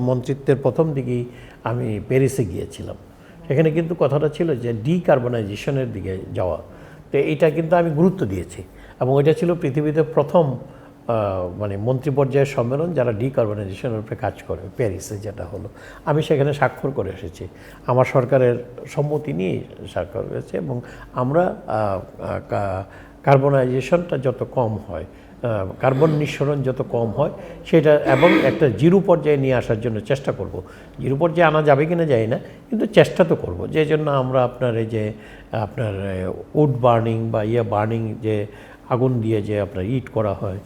Speaker 2: মন্ত্রিত্বের প্রথম দিকেই আমি প্যারিসে গিয়েছিলাম। সেখানে কিন্তু কথাটা ছিল যে ডিকার্বনাইজেশনের দিকে যাওয়া। তো এইটা কিন্তু আমি গুরুত্ব দিয়েছি, এবং এটা ছিল পৃথিবীতে প্রথম মানে মন্ত্রী পর্যায়ের সম্মেলন যারা ডিকার্বনাইজেশনের উপরে কাজ করে, প্যারিসে যেটা হলো। আমি সেখানে স্বাক্ষর করে এসেছি, আমার সরকারের সম্মতি নিয়ে স্বাক্ষর করেছে, এবং আমরা কার্বনাইজেশনটা যত কম হয়, কার্বন নিঃসরণ যত কম হয় সেটা, এবং একটা জিরো পর্যায়ে নিয়ে আসার জন্য চেষ্টা করব। জিরো পর্যায়ে আনা যাবে কিনা যায় না, কিন্তু চেষ্টা তো করব। যে জন্য আমরা আপনার এই যে আপনার উড বার্নিং বা বার্নিং, যে আগুন দিয়ে যে আপনার ইট করা হয়,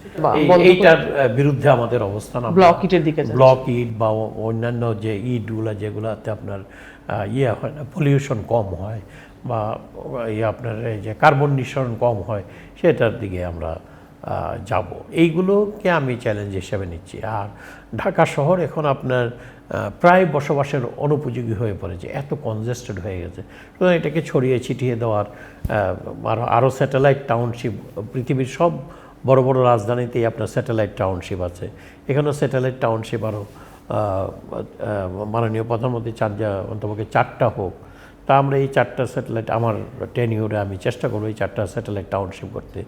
Speaker 2: এইটার বিরুদ্ধে আমাদের অবস্থান।
Speaker 1: ব্লক ইটের দিকে
Speaker 2: ব্লক ইট বা অন্যান্য যে ইটগুলো যেগুলোতে আপনার হয় না, পলিউশন কম হয় বা আপনার এই যে কার্বন নিঃসরণ কম হয়, সেটার দিকে আমরা যাব। এইগুলোকে আমি চ্যালেঞ্জ হিসেবে নিচ্ছি। আর ঢাকা শহর এখন আপনার প্রায় বসবাসের অনুপযোগী হয়ে পড়েছে, এত কনজেস্টেড হয়ে গেছে। সুতরাং এটাকে ছড়িয়ে ছিটিয়ে দেওয়ার আরও স্যাটেলাইট টাউনশিপ, পৃথিবীর সব বড় বড় রাজধানীতেই আপনার স্যাটেলাইট টাউনশিপ আছে, এখানেও স্যাটেলাইট টাউনশিপ আরও মাননীয় প্রধানমন্ত্রী চান যে অন্তপক্ষে 4টা হোক। তা আমরা এই 4টা স্যাটেলাইট, আমার টেনিউরে আমি চেষ্টা করবো এই 4টা স্যাটেলাইট টাউনশিপ করতে।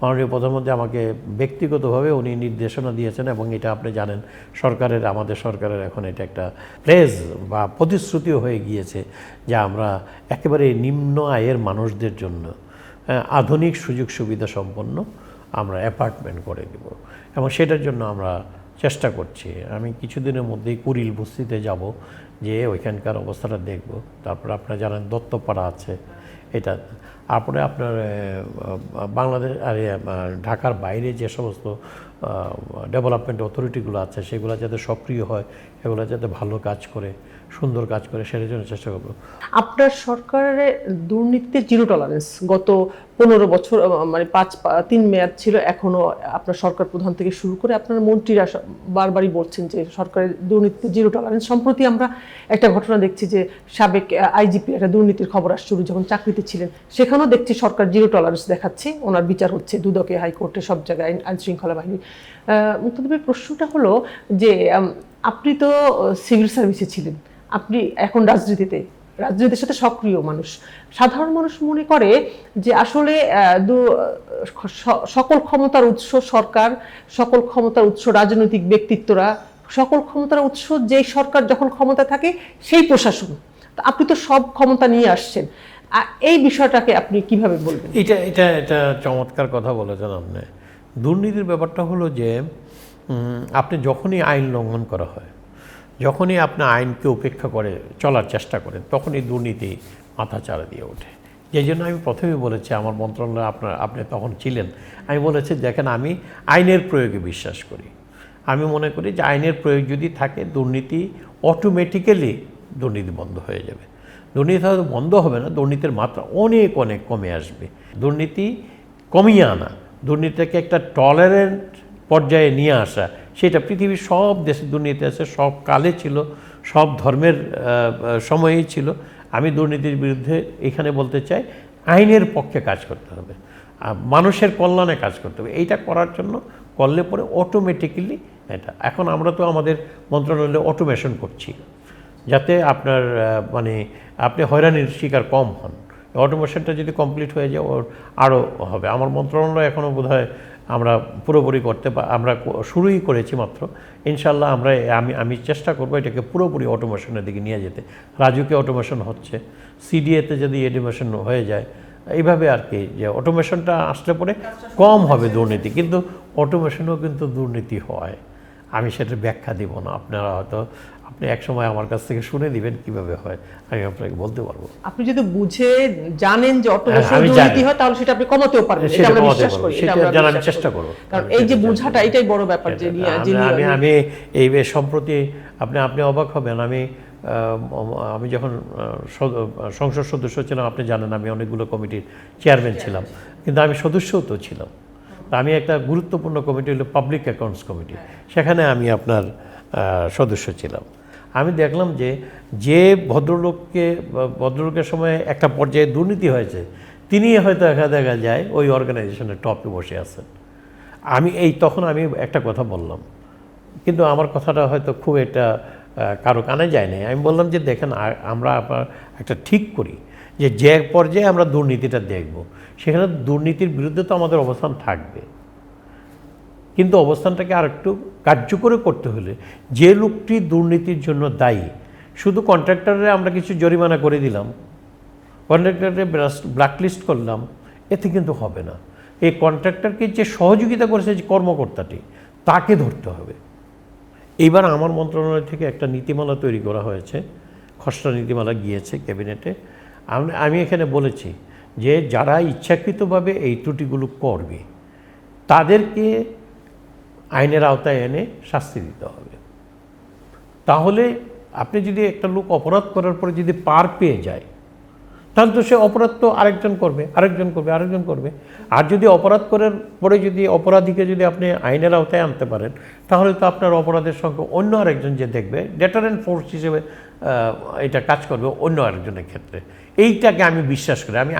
Speaker 2: মাননীয় প্রধানমন্ত্রী আমাকে ব্যক্তিগতভাবে উনি নির্দেশনা দিয়েছেন, এবং এটা আপনি জানেন সরকারের, আমাদের সরকারের এখন এটা একটা প্লেজ বা প্রতিশ্রুতিও হয়ে গিয়েছে যে আমরা একেবারে নিম্ন আয়ের মানুষদের জন্য আধুনিক সুযোগ সুবিধা সম্পন্ন আমরা অ্যাপার্টমেন্ট করে দেব, এবং সেটার জন্য আমরা চেষ্টা করছি। আমি কিছুদিনের মধ্যেই কুড়িল বস্তিতে যাব, যে ওইখানকার অবস্থাটা দেখব। তারপর আপনারা জানেন দত্তপাড়া আছে, এটা। তারপরে আপনার বাংলাদেশ আর ঢাকার বাইরে যে সমস্ত ডেভেলপমেন্ট অথরিটিগুলো আছে, সেগুলো যাতে সক্রিয় হয়, এগুলো যাতে ভালো কাজ করে, সুন্দর কাজ করে, সেটার জন্য চেষ্টা করব।
Speaker 1: আপনার সরকারের দুর্নীতিতে জিরো টলারেন্স গত 15 বছর, মানে 3 মেয়াদ ছিল, এখনো আপনার সরকার প্রধান থেকে শুরু করে আপনার মন্ত্রীরা বারবারই বলছেন যে সরকারের দুর্নীতিতে জিরো টলারেন্স। সম্প্রতি আমরা একটা ঘটনা দেখছি যে সাবেক আইজিপি একটা দুর্নীতির খবর আসছিল যখন চাকরিতে ছিলেন, সেখানেও দেখছি সরকার জিরো টলারেন্স দেখাচ্ছে, ওনার বিচার হচ্ছে দুদকে, হাইকোর্টে, সব জায়গায়, আইন শৃঙ্খলা বাহিনী। মুক্তাদিবের প্রশ্নটা হলো যে আপনি তো সিভিল সার্ভিসে ছিলেন, আপনি এখন রাজনীতির সাথে সক্রিয় মানুষ। সাধারণ মানুষ মনে করে যে আসলে সকল ক্ষমতার উৎস সরকার, সকল ক্ষমতার উৎস রাজনৈতিক ব্যক্তিত্বরা, সকল ক্ষমতার উৎস যেই সরকার যখন ক্ষমতা থাকে সেই প্রশাসন। আপনি তো সব ক্ষমতা নিয়ে আসছেন, এই বিষয়টাকে আপনি কিভাবে বলবেন?
Speaker 2: এটা চমৎকার কথা বলেছেন আপনি। দুর্নীতির ব্যাপারটা হলো যে আপনি যখনই আইন লঙ্ঘন করা হয়, যখনই আপনি আইনকে উপেক্ষা করে চলার চেষ্টা করেন, তখনই দুর্নীতি মাথাচাড়া দিয়ে ওঠে। যেই জন্য আমি প্রথমেই বলেছি, আমার মন্ত্রণালয়ে আপনি তখন ছিলেন, আমি বলেছি দেখেন আমি আইনের প্রয়োগে বিশ্বাস করি। আমি মনে করি যে আইনের প্রয়োগ যদি থাকে, দুর্নীতি অটোমেটিক্যালি দুর্নীতি বন্ধ হয়ে যাবে। দুর্নীতি হয়তো বন্ধ হবে না, দুর্নীতির মাত্রা অনেক অনেক কমে আসবে। দুর্নীতি কমিয়ে আনা, দুর্নীতিকে একটা টলারেন্ট পর্যায়ে নিয়ে আসা, সেটা পৃথিবীর সব দেশে দুর্নীতি আছে, সব কালে ছিল, সব ধর্মের সময়েই ছিল। আমি দুর্নীতির বিরুদ্ধে এখানে বলতে চাই, আইনের পক্ষে কাজ করতে হবে, মানুষের কল্যাণে কাজ করতে হবে। এইটা করার জন্য করলে পরে অটোমেটিক্যালি এটা, এখন আমরা তো আমাদের মন্ত্রণালয়ে অটোমেশন করছি, যাতে আপনার মানে আপনি হয়রানির শিকার কম হন। অটোমেশনটা যদি কমপ্লিট হয়ে যায়, ওর আরও হবে। আমার মন্ত্রণালয় এখনও বোধহয় আমরা পুরোপুরি আমরা শুরুই করেছি মাত্র। ইনশাল্লাহ আমি চেষ্টা করবো এটাকে পুরোপুরি অটোমেশনের দিকে নিয়ে যেতে। রাজুকে অটোমেশন হচ্ছে, সিডিএতে যদি অটোমেশন হয়ে যায়, এইভাবে আর কি, যে অটোমেশনটা আসলে পরে কম হবে দুর্নীতি। কিন্তু অটোমেশনও কিন্তু দুর্নীতি হয়, আমি সেটা ব্যাখ্যা দিব না। আপনারা হয়তো আপনি একসময় আমার কাছ থেকে শুনে দিবেন কিভাবে হয়, আমি আপনাকে বলতে পারবো।
Speaker 1: আপনি যদি বুঝে জানেন যে অটোমেশন দুর্নীতি হয়, তাহলে সেটা আপনি কমাতেও পারবেন, এটা আমরা বিশ্বাস করি,
Speaker 2: সেটা জানার আমি চেষ্টা করব।
Speaker 1: কারণ এই যে বোঝাটা, এটাই বড় ব্যাপার। যে
Speaker 2: আমি এই সম্প্রতি আপনি অবাক হবেন, আমি যখন সংসদ সদস্য ছিলাম, আপনি জানেন আমি অনেকগুলো কমিটির চেয়ারম্যান ছিলাম, কিন্তু আমি সদস্যও তো ছিলাম। আমি একটা গুরুত্বপূর্ণ কমিটি হলো পাবলিক অ্যাকাউন্টস কমিটি, সেখানে আমি আপনার সদস্য ছিলাম। আমি দেখলাম যে ভদ্রলোকের সময় একটা পর্যায়ে দুর্নীতি হয়েছে, তিনি হয়তো দেখা যায় ওই অর্গানাইজেশনের টপে বসে আছেন। তখন আমি একটা কথা বললাম, কিন্তু আমার কথাটা হয়তো খুব একটা কারো কানে যায় না। আমি বললাম যে দেখেন, আমরা একটা ঠিক করি যে পর্যায়ে আমরা দুর্নীতিটা দেখব, সেখানে দুর্নীতির বিরুদ্ধে তো আমাদের অবস্থান থাকবে, কিন্তু অবস্থানটাকে আর একটু কার্যকর করতে হলে যে লোকটি দুর্নীতির জন্য দায়ী, শুধু কন্ট্রাক্টরে আমরা কিছু জরিমানা করে দিলাম, কন্ট্রাক্টরে ব্ল্যাকলিস্ট করলাম, এতে কিন্তু হবে না। এই কন্ট্রাক্টরকে যে সহযোগিতা করেছে যে কর্মকর্তাটি, তাকে ধরতে হবে। এইবার আমার মন্ত্রণালয় থেকে একটা নীতিমালা তৈরি করা হয়েছে, খসড়া নীতিমালা গিয়েছে ক্যাবিনেটে। আমি এখানে বলেছি যে যারা ইচ্ছাকৃতভাবে এই ত্রুটিগুলো করবে তাদেরকে আইনের আওতায় এনে শাস্তি দিতে হবে। তাহলে আপনি যদি একটা লোক অপরাধ করার পরে যদি পার পেয়ে যায়, তাহলে তো সে অপরাধ তো আরেকজন করবে, আরেকজন করবে, আরেকজন করবে। আর যদি অপরাধ করার পরে যদি অপরাধীকে যদি আপনি আইনের আওতায় আনতে পারেন, তাহলে তো আপনার অপরাধের সঙ্গে অন্য আরেকজন যে দেখবে, ডেটারেন্ট ফোর্স হিসেবে এটা কাজ করবে অন্য আরেকজনের ক্ষেত্রে। এইটাকে আমি বিশ্বাস করি। আমি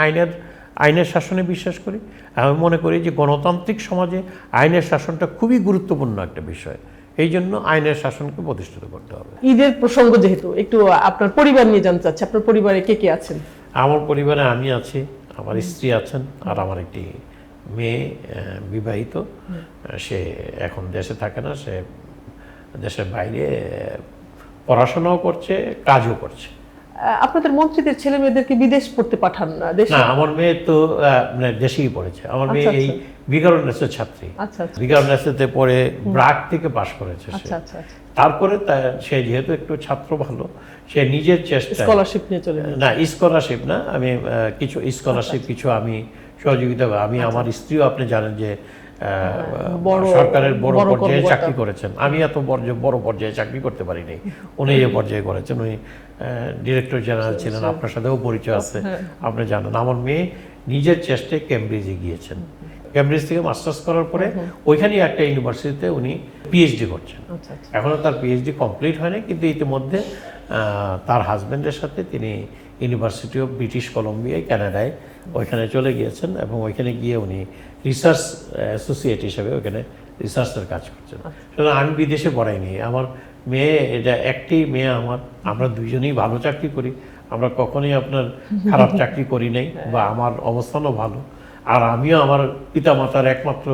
Speaker 2: আইনের শাসনে বিশ্বাস করি। আমি মনে করি যে গণতান্ত্রিক সমাজে আইনের শাসনটা খুবই গুরুত্বপূর্ণ একটা বিষয়। এই জন্য আইনের শাসনকে প্রতিষ্ঠিত করতে হবে।
Speaker 1: ঈদের প্রসঙ্গ যেহেতু, একটু আপনার পরিবার নিয়ে জানতে চাচ্ছি। আপনার পরিবারে কে কে আছেন?
Speaker 2: আমার পরিবারে আমি আছি, আমার স্ত্রী আছেন, আর আমার একটি মেয়ে বিবাহিত। সে এখন দেশে থাকে না, সে দেশের বাইরে পড়াশোনাও করছে, কাজও করছে।
Speaker 1: আপনাদের মন্ত্রীদের ছেলে মেয়েদেরকে বিদেশ পড়তে পাঠান না? দেশে
Speaker 2: না, আমার মেয়ে তো মানে দেশেই পড়েছে। আমার মেয়ে এই বিগারনেসের ছাত্রী। বিগারনেসেতে পড়ে ব্রাক থেকে পাশ করেছে সে। তারপরে সে যেহেতু একটু ছাত্র ভালো, সে নিজের চেষ্টা
Speaker 1: স্কলারশিপ নিয়ে চলে গেছে।
Speaker 2: না, স্কলারশিপ না, আমি কিছু স্কলারশিপ কিছু আমি সহযোগিতা, আমি আমার স্ত্রীও আপনি জানেন যে সরকারের বড় পর্যায়ে চাকরি করেছেন। আমি এত বড় পর্যায়ে চাকরি করতে পারিনি, উনি এই পর্যায়ে করেছেন। উনি ডিরেক্টর জেনারেল ছিলেন, আপনার সাথেও পরিচয় আছে, আপনি জানেন। আমার মেয়ে নিজের চেষ্টায় কেমব্রিজে গিয়েছেন। কেমব্রিজ থেকে মাস্টার্স করার পরে ওইখানেই একটা ইউনিভার্সিটিতে উনি পিএইচডি করছেন। এখনও তার পিএইচডি কমপ্লিট হয়নি, কিন্তু ইতিমধ্যে তার হাজব্যান্ডের সাথে তিনি ইউনিভার্সিটি অফ ব্রিটিশ কলম্বিয়ায়, কানাডায় ওইখানে চলে গিয়েছেন, এবং ওইখানে গিয়ে উনি রিসার্চ অ্যাসোসিয়েট হিসেবে ওইখানে রিসার্চের কাজ করছেন। সুতরাং আমি বিদেশে পড়াইনি। আমার মেয়ে, এটা একটি মেয়ে আমার, আমরা দুইজনেই ভালো চাকরি করি, আমরা কখনোই আপনার খারাপ চাকরি করি নাই, বা আমার অবস্থানও ভালো। আর আমিও আমার পিতামাতার একমাত্র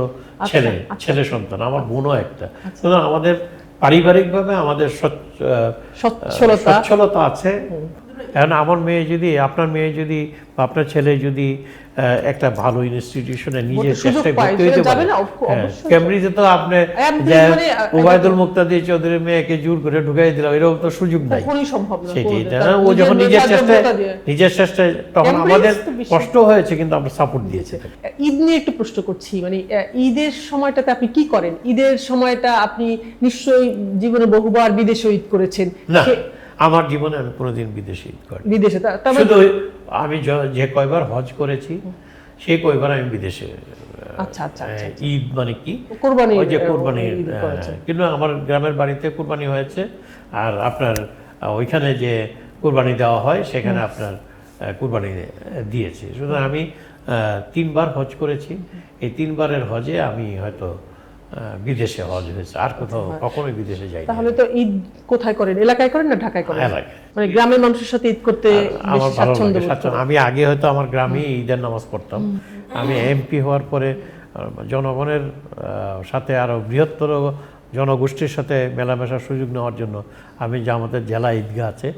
Speaker 2: ছেলে সন্তান, আমার বোনও একটা। সুতরাং আমাদের পারিবারিকভাবে আমাদের সচ্ছলতা আছে। এখন আমার মেয়ে যদি, আপনার মেয়ে যদি, আপনার ছেলে যদি একটা ভালো ইনস্টিটিউশনে নিজের চেষ্টায় ভর্তি হইতে পারে, কেমব্রিজে তো আপনি ওবায়দুল মুক্তাদির চৌধুরীর মেয়েকে জোর করে ঢুকাই দিলাম, এরকম তো সুযোগ নাই। সেটাই, ও যখন নিজের চেষ্টায়, তখন আমাদের কষ্ট হয়েছে, কিন্তু আমরা সাপোর্ট দিয়েছি।
Speaker 1: ঈদ নিয়ে একটু প্রশ্ন করছি, মানে ঈদের সময়টাতে আপনি কি করেন? ঈদের সময়টা আপনি নিশ্চয়ই জীবনে বহুবার বিদেশে ঈদ করেছেন।
Speaker 2: না, আমার জীবনে আমি কোনোদিন বিদেশে ঈদ করি
Speaker 1: বিদেশে,
Speaker 2: শুধু আমি যে কয়বার হজ করেছি সেই কয়বার আমি বিদেশে। ঈদ মানে কি? কোরবানি। কিন্তু আমার গ্রামের বাড়িতে কোরবানি হয়েছে, আর আপনার ওইখানে যে কোরবানি দেওয়া হয় সেখানে আপনার কোরবানি দিয়েছি। সুতরাং আমি 3 বার হজ করেছি। এই 3 বারের হজে আমি হয়তো বিদেশে হজ হয়েছে, আর কোথাও কখনোই বিদেশে যাই।
Speaker 1: তাহলে তো ঈদ কোথায় করেন? এলাকায় করেন না ঢাকায় করেন? মানে গ্রামের মানুষের সাথে ঈদ করতে
Speaker 2: আমার ভালো লাগে। আমি আগে হয়তো আমার গ্রামেই ঈদের নামাজ পড়তাম। আমি এমপি হওয়ার পরে জনগণের সাথে আরো বৃহত্তর জনগোষ্ঠীর সাথে মেলামেশার সুযোগ নেওয়ার জন্য আমি যে আমাদের জেলা ঈদগাহ আছে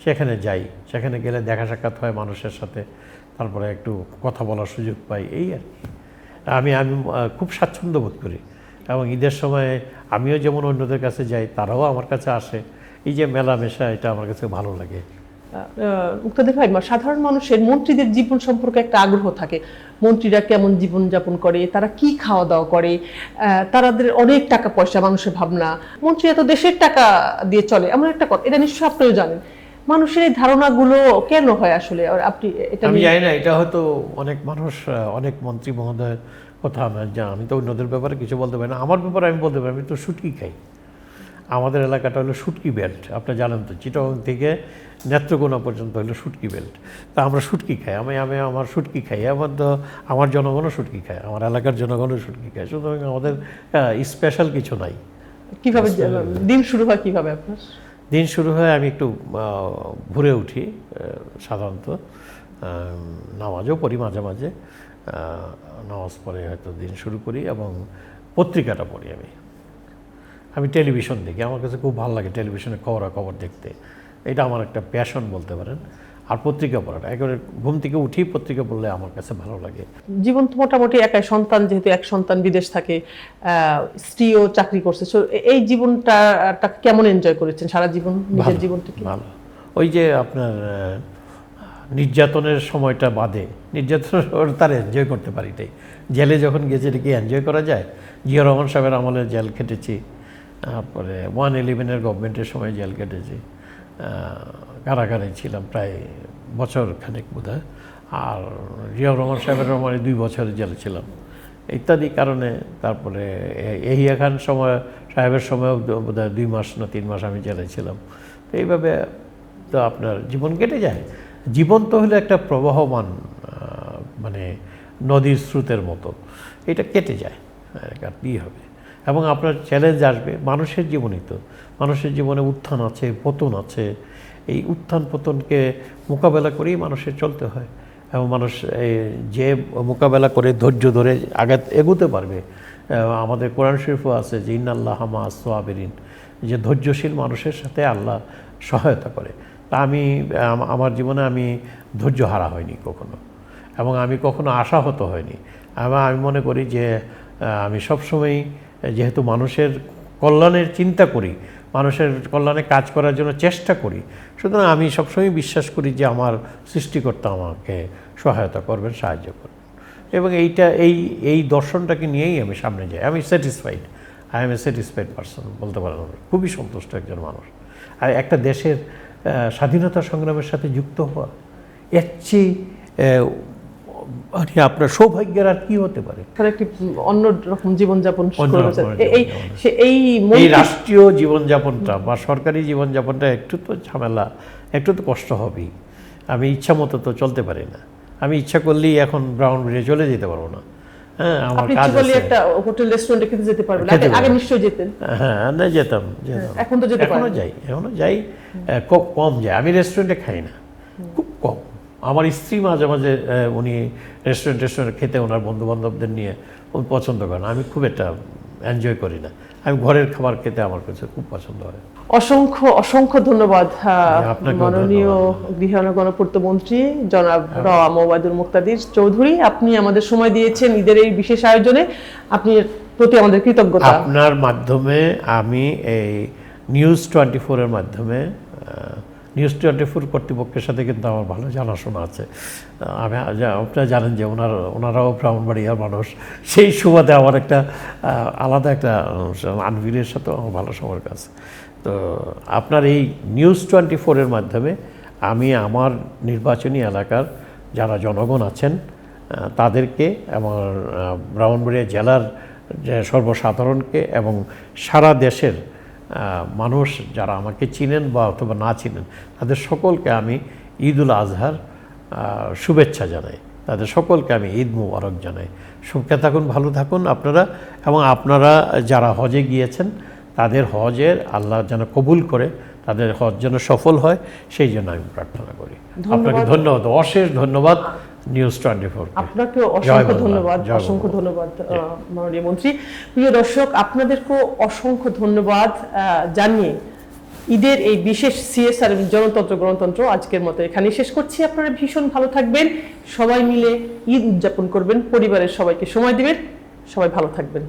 Speaker 2: সেখানে যাই। সেখানে গেলে দেখা সাক্ষাৎ হয় মানুষের সাথে, তারপরে একটু কথা বলার সুযোগ পাই, এই আর কি। আমি খুব স্বাচ্ছন্দ্য বোধ করি, এবং ঈদের সময় আমিও যেমন অন্যদের কাছে যাই, তারাও আমার কাছে আসে। এই যে মেলামেশা, এটা আমার কাছে ভালো লাগে।
Speaker 1: মুক্তাদির ভাই, সাধারণ মানুষের মন্ত্রীদের জীবন সম্পর্কে একটা আগ্রহ থাকে। মন্ত্রীরা কেমন জীবন যাপন করে, তারা কি খাওয়া দাওয়া করে, তাদের অনেক টাকা পয়সা, মানুষের ভাবনা, মন্ত্রী এত দেশের টাকা দিয়ে চলে, এমন একটা কথা, এটা নিশ্চয়ই আপনিও জানেন। মানুষের এই ধারণাগুলো কেন হয় আসলে? আপনি এটা
Speaker 2: আমি জানি না, এটা হয়তো অনেক মানুষ, অনেক মন্ত্রী মহোদয়ের কথা আমি তো অন্যদের ব্যাপারে কিছু বলতে পারি না। আমার ব্যাপারে আমি বলতে পারি, আমি তো শুটকি খাই। আমাদের এলাকাটা হলো শুটকি বেল্ট, আপনি জানেন তো, চিটাগং থেকে নেত্রকোনা পর্যন্ত হলো শুটকি বেল্ট। তা আমরা শুটকি খাই, আমি আমার শুটকি খাই, আমার তো আমার জনগণও শুটকি খায়, আমার এলাকার জনগণও শুটকি খায়। সুতরাং আমাদের স্পেশাল কিছু নাই।
Speaker 1: কিভাবে দিন শুরু হয়? কিভাবে আপনার
Speaker 2: দিন শুরু হয়? আমি একটু ভোরে উঠি, সাধারণত নামাজও পড়ি মাঝে মাঝে, নামাজ পড়ে হয়তো দিন শুরু করি, এবং পত্রিকাটা পড়ি। আমি টেলিভিশন দেখি, আমার কাছে খুব ভালো লাগে টেলিভিশনে খবরাখবর দেখতে। এটা আমার একটা প্যাশন বলতে পারেন। আর পত্রিকা পড়াটা একেবারে ঘুম থেকে উঠেই পত্রিকা পড়লে আমার কাছে ভালো লাগে।
Speaker 1: জীবন তো মোটামুটি একাই, সন্তান যেহেতু এক সন্তান বিদেশ থাকে, স্ত্রীও চাকরি করছে, so এই জীবনটা কেমন এনজয় করেছেন সারা জীবন, নিজের জীবনটা কি?
Speaker 2: ভালো। ওই যে আপনার নির্যাতনের সময়টা বাদে, নির্যাতন তার এনজয় করতে পারি তাই। জেলে যখন গেছে এটা কি এনজয় করা যায়? জিয়া রহমান সাহেবের আমলে জেল খেটেছি, তারপরে 111-এর গভর্নমেন্টের সময় জেল কেটেছি, কারাগারে ছিলাম প্রায় বছর খানেক বোধহয়, আর জিয়া রহমান সাহেবের আমলে 2 বছর জেলে ছিলাম ইত্যাদি কারণে। তারপরে এহিয়া খান সাহেবের সময়ও বোধহয় 2 মাস না 3 মাস আমি জেলে ছিলাম। তো এইভাবে তো আপনার জীবন কেটে যায়। জীবন তো হলো একটা প্রবাহমান মানে নদীর স্রোতের মতো, এটা কেটে যায়, কাটতেই হবে। এবং আপনার চ্যালেঞ্জ আসবে, মানুষের জীবনই তো, মানুষের জীবনে উত্থান আছে, পতন আছে। এই উত্থান পতনকে মোকাবেলা করেই মানুষের চলতে হয়, এবং মানুষ যে মোকাবেলা করে ধৈর্য ধরে আগে এগোতে পারবে। আমাদের কোরআন শরীফও আছে যে ইন্নাল্লাহ মা আস-সাবিরিন, যে ধৈর্যশীল মানুষের সাথে আল্লাহ সহায়তা করে। তা আমি আমার জীবনে আমি ধৈর্য হারা হয়নি কখনো, এবং আমি কখনো আশাহত হয়নি। আমি মনে করি যে আমি সবসময়ই যেহেতু মানুষের কল্যাণের চিন্তা করি, মানুষের কল্যাণে কাজ করার জন্য চেষ্টা করি, সুতরাং আমি সবসময় বিশ্বাস করি যে আমার সৃষ্টিকর্তা আমাকে সহায়তা করবেন, সাহায্য করবেন। এবং এই দর্শনটাকে নিয়েই আমি সামনে যাই। আমি satisfied, I M A satisfied person বলতে পারেন। খুবই সন্তুষ্ট একজন মানুষ। আর একটা দেশের স্বাধীনতা সংগ্রামের সাথে যুক্ত হওয়া, এর চেয়ে আপনার সৌভাগ্যের আর কি হতে পারে?
Speaker 1: একটি অন্যরকম জীবনযাপন,
Speaker 2: এই রাষ্ট্রীয় জীবনযাপনটা বা সরকারি জীবনযাপনটা একটু তো ঝামেলা, একটু তো কষ্ট হবেই। আমি ইচ্ছা মতো তো চলতে পারি না। আমি ইচ্ছা করলেই এখন ব্রাউনবাড়িয়া চলে যেতে পারবো না। হ্যাঁ, আমার কাজ আছে।
Speaker 1: একটা হোটেল রেস্টুরেন্টে খেতে যেতে পারবেন, আগে নিশ্চয়ই যেতেন।
Speaker 2: হ্যাঁ, না যেতাম।
Speaker 1: এখন তো যেতে পারেন?
Speaker 2: এখনো যাই, খুব কম যাই। আমি রেস্টুরেন্টে খাই না, খুব কম। আমার স্ত্রী মাঝে মাঝে উনি রেস্টুরেন্টে খেতে ওনার বন্ধু বান্ধবদের নিয়ে উনি পছন্দ করেন। আমি খুব একটা এনজয় করি না। আমি ঘরের খাবার খেতে আমার কাছে খুব পছন্দ হয়।
Speaker 1: অসংখ্য অসংখ্য ধন্যবাদ মাননীয় গৃহ গণপূর্ত মন্ত্রী জনাব ওবায়দুল মুক্তাদির চৌধুরী, আপনি আমাদের সময় দিয়েছেন ঈদের এই বিশেষ আয়োজনে। আপনি প্রতি আমাদের কৃতজ্ঞতা।
Speaker 2: আপনার মাধ্যমে আমি এই নিউজ 24-এর মাধ্যমে, নিউজ 24 কর্তৃপক্ষের সাথে কিন্তু আমার ভালো জানাশোনা আছে। আমি আপনারা জানেন যে ওনারাও ব্রাহ্মণবাড়িয়ার মানুষ, সেই সুবাদে আমার একটা আলাদা একটা আনভিরের সাথেও আমার ভালো সম্পর্ক আছে। তো আপনার এই নিউজ 24-এর মাধ্যমে আমি আমার নির্বাচনী এলাকার যারা জনগণ আছেন তাদেরকে, আমার ব্রাহ্মণবাড়িয়া জেলার সর্বসাধারণকে এবং সারা দেশের মানুষ যারা আমাকে চিনেন বা অথবা না চিনেন তাদের সকলকে আমি ঈদুল আজহার শুভেচ্ছা জানাই। তাদের সকলকে আমি ঈদ মুবারক জানাই। সুখে থাকুন, ভালো থাকুন আপনারা, এবং আপনারা যারা হজে গিয়েছেন তাদের হজের আল্লাহ যেন কবুল করে, তাদের হজ যেন সফল হয়, সেই জন্য আমি প্রার্থনা করি। আপনাকে ধন্যবাদ, অশেষ ধন্যবাদ নিউজ 24।
Speaker 1: আপনাকে অসংখ্য ধন্যবাদ, অসংখ্য ধন্যবাদ মাননীয় মন্ত্রী। প্রিয় দর্শক, আপনাদেরকেও অসংখ্য ধন্যবাদ জানিয়ে ঈদের এই বিশেষ সিএসআর জনতন্ত্র গণতন্ত্র আজকের মতো এখানেই শেষ করছি। আপনারা ভীষণ ভালো থাকবেন, সবাই মিলে ঈদ উদযাপন করবেন, পরিবারের সবাইকে সময় দিবেন, সবাই ভালো থাকবেন।